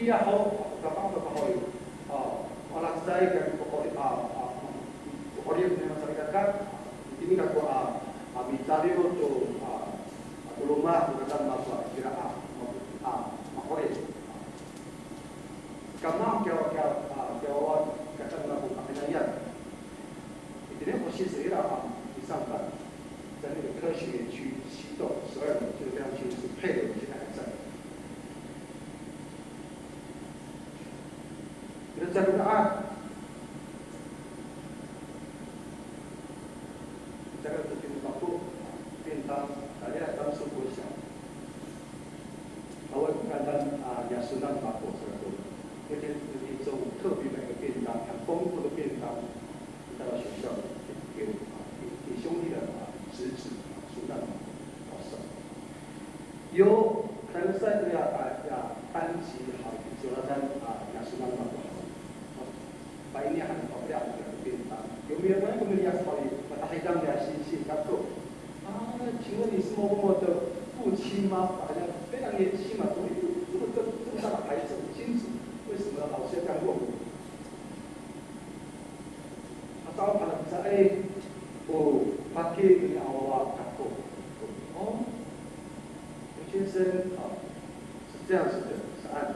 dia hau kapang ko hoi olah saya kan ko oriok ni masyarakat kan ini kan ko bitari to ulama bukan masa kira hoi karena kau kata nak penilaian ini posisi saya disangkan在那个科学园区启动12楼这个地方就是配的这个海站。在这个案，这个是平高度，便当大家当时不小，我看到也是让把火车多，那天一周特别买个便当，很丰富的便当，带到学校给兄弟的侄子苏南老师，有可能在这个班级好，就那咱也是让他不好。把ini akan berapa bintang. Kemudian kemudian sekali matahidang ya si kata, 请问你是某某的父亲吗？好像非常年轻嘛，怎么这么大的孩子不清楚，为什么老师要这样问我？早盘的比赛，pakai ini awak takut. 刘先生是这样子的，是按。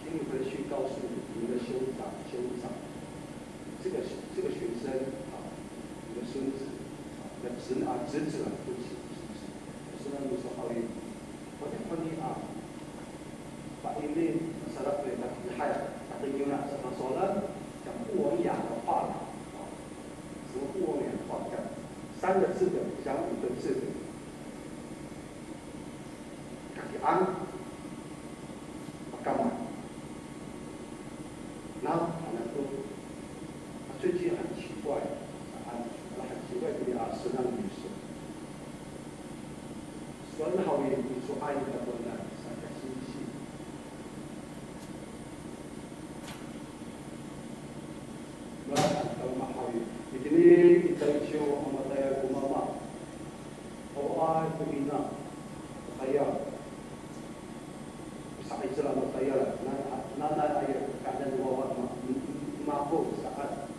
请你回去告诉你的兄长，这个学生你的孙子你的侄子对不起，是那你说好运，我在问你把ini masalah perintah jihad atau gimana sama soalan讲不文雅的话什么不文雅的话讲3个字的讲5个字的，干嘛？然后最近很奇怪，很奇怪的是那个女生，说好也你说爱的多呢，3个星期，那到嘛好也，ini kita show sama saya kumama, pembina, saya, saya selama saya, nana ayat keadaan bawah mampu saat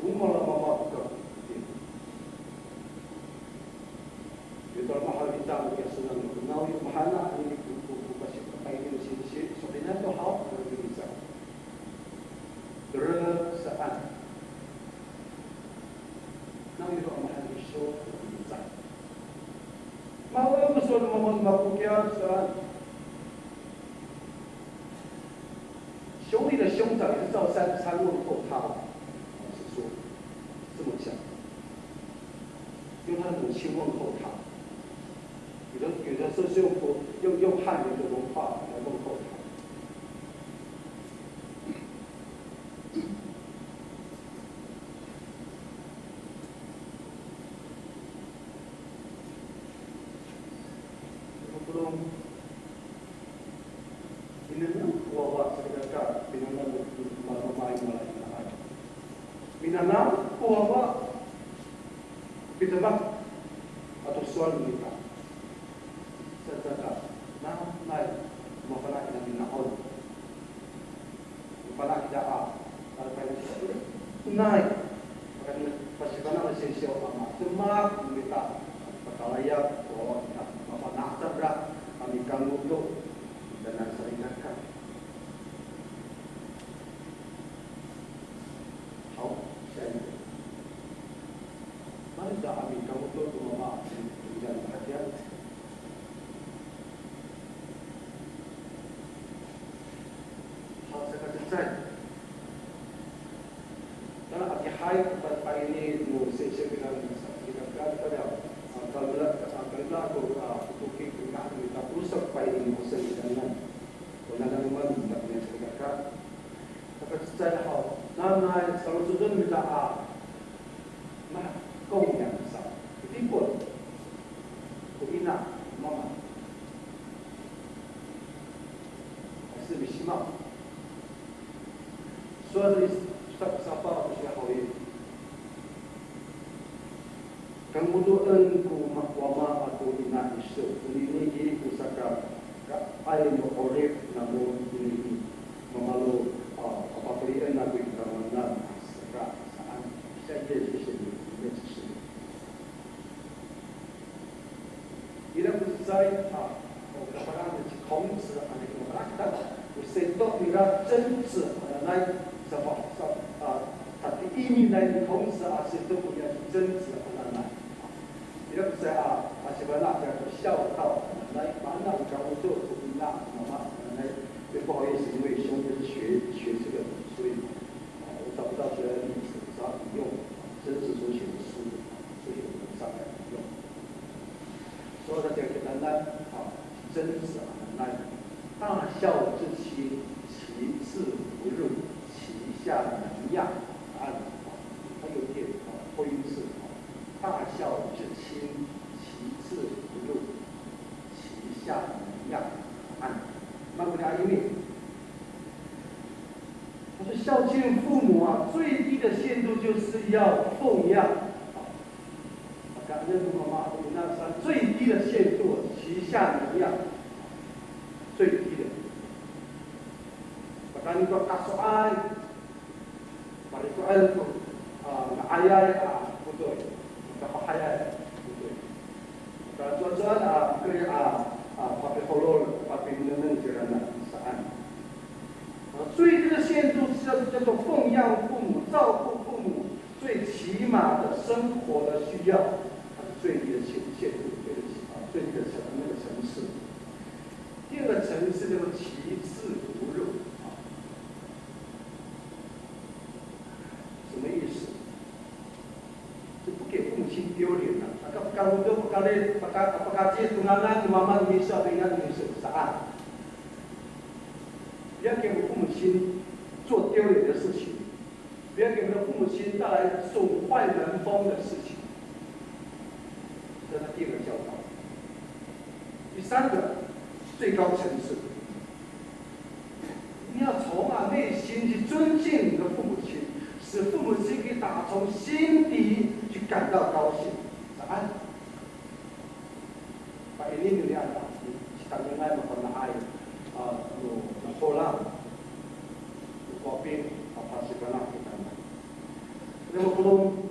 umur mama ke itu mahal kita yang sudah mengenal mahana ini bukan pakai ini sini sebenarnya itu hal yang bisa terus saat nah itu mahal isu bisa mau usul mampu kia saat兄弟的兄长也是赵三参问候他，是说这么讲，用他的母亲问候他，有的时候是用汉人的文化来问候他。Minana kuawa bitamak atau soal kita. Serta naik mafala kita minahol. Mafala kita naik. Karena pasikana masih siapa semak kita perkalayak bahwa kita mafala sabra kami kamu tu dan seringatkan. Mari kami kamu tu rumah dan perhatian. Hal sekali karena hati hai pada ini saya bilang kalau aku kita rusak pada ini musim dengan orang tak punya sekat. Tapi secara hal, nama kalau sudah minta供养上一定过不应那妈妈还是没希望。所以啥话不是好意。Kamu doan ku makwama atau ina isu, ini pusaka air orif namun ini 同志啊，那个那有谁都比较真挚来什么他的意味呢？同时啊，谁都不要去真挚来。也不是是把那叫做孝道来把那教我做出那来，不好意思，因为兄弟是学这个，所以我找不到学的例子，只好引用真实所写的书，所以我们上来引用。所以他讲给咱真实来，大孝之亲，其志不入，其下能养。他有点徽式。大孝之亲，其志不入，其下能养。那么他因为他说孝敬父母啊，最低的限度就是要奉养。感恩妈妈，那最低的限度，其下能养。最低的。把你说他说爱，把你说爱爱不对。bahaya gitu. Kalau tuan-tuan pakai holol, pakai neneng jalan saan. 最低的限度是叫做奉养父母、照顾父母，最起码的生活的需要，最低的限度，最低的那个层次。第二个层次叫做其志不入，什么意思？不给父母亲丢脸了。Kalau untuk apakah tunangan mama bisa dengan saan， 不要给我们父母亲做丢脸的事情，不要给我们的父母亲带来损坏人风的事情。这是第二个教导。第三个，最高层次，你要从内心去尊敬你的父母亲。使父母亲可以打从心底去感到高兴。把ini dilihat, kita dengar bahwa air, kolam, kopi, apa segala kita. Kalau belum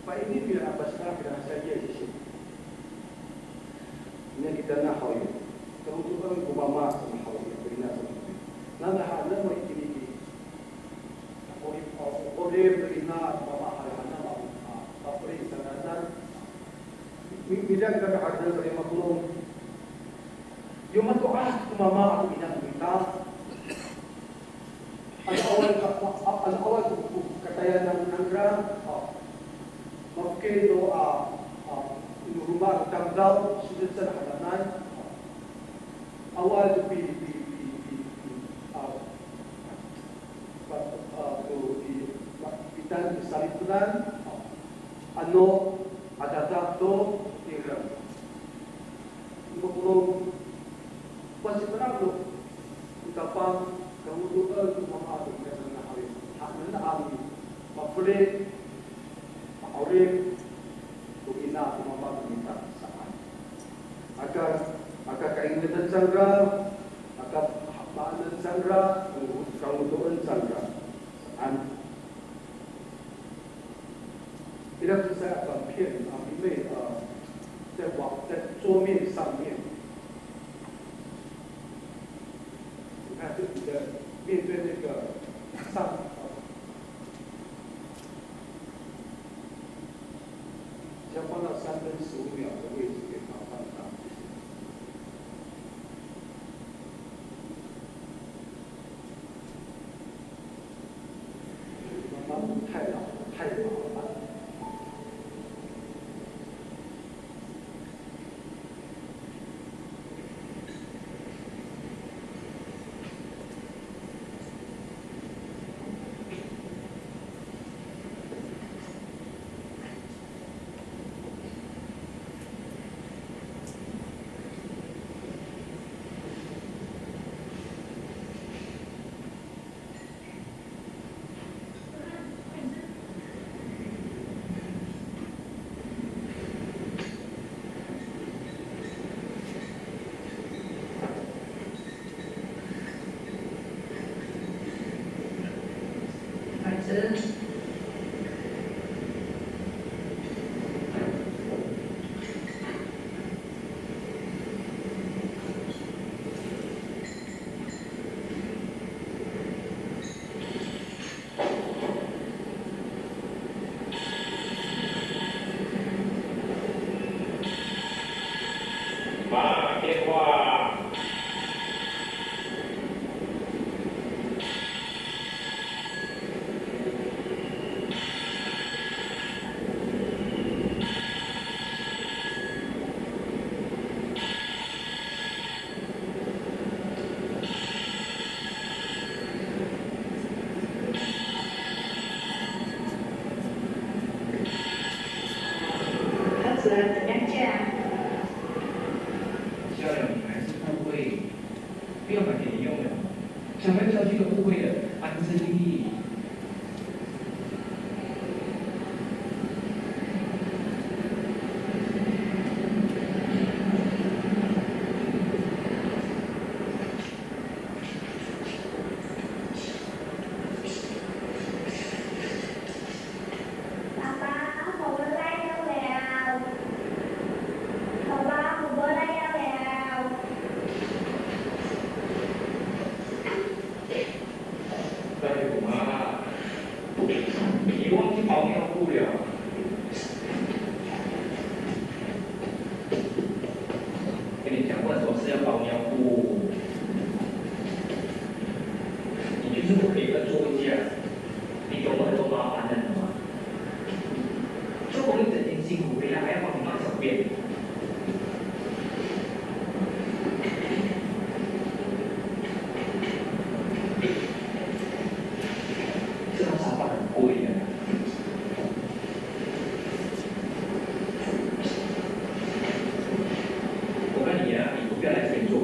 Pak ini biar apa sekarang biar saja di sini. Ini kita nak hawi. Kemudian Obama sama hawi, berinas sama. Nada hanya mau ini. Oleh berinas Obama hanya mau. Apa ini sekarang? Bila kita berada di maklum, yung doa Obama atau bidang kita. Ada awal katayan ng Andra. Mungkin doa rumah tanggal sudah sederhana. Awal di salitunan, ada dato tinggal. Mungkin masih benar tu, ucapan kemudian tu mama tu biasa nak hari, hanya ami, mapule, orang tu ina tu mama tu minta saan. Agar keinginan sangra, agar makna sangra, kemudian sangra. Tidak bisa短片因为在桌面上面，你看这里的面对那个上，只要放到3分15秒的位置给它放大。太老了，太麻烦了。色怎样讲？漂亮女孩是互惠，不要买给你用的。小来小去都互惠的，安身立命。在我妈，你忘记包尿布了。跟你讲过什么事要包尿布，你就是不可以跟做一下，你懂我很多麻烦的吗？做工一整天辛苦回来还要帮你骂小便。这套沙发很贵的。我跟你啊，你不要来这边做。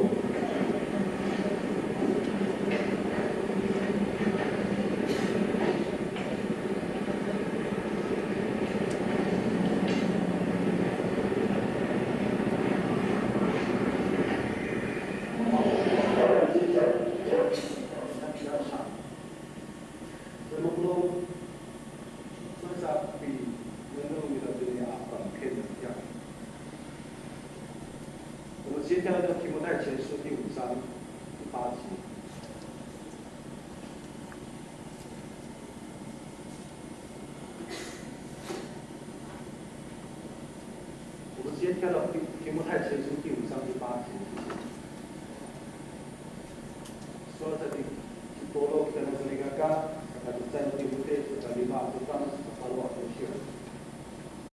比较长，那么多，身上比能够遇到这个短片的一样。我们接下来的题目在前书第5章第8节。我们先跳到提摩太前书第5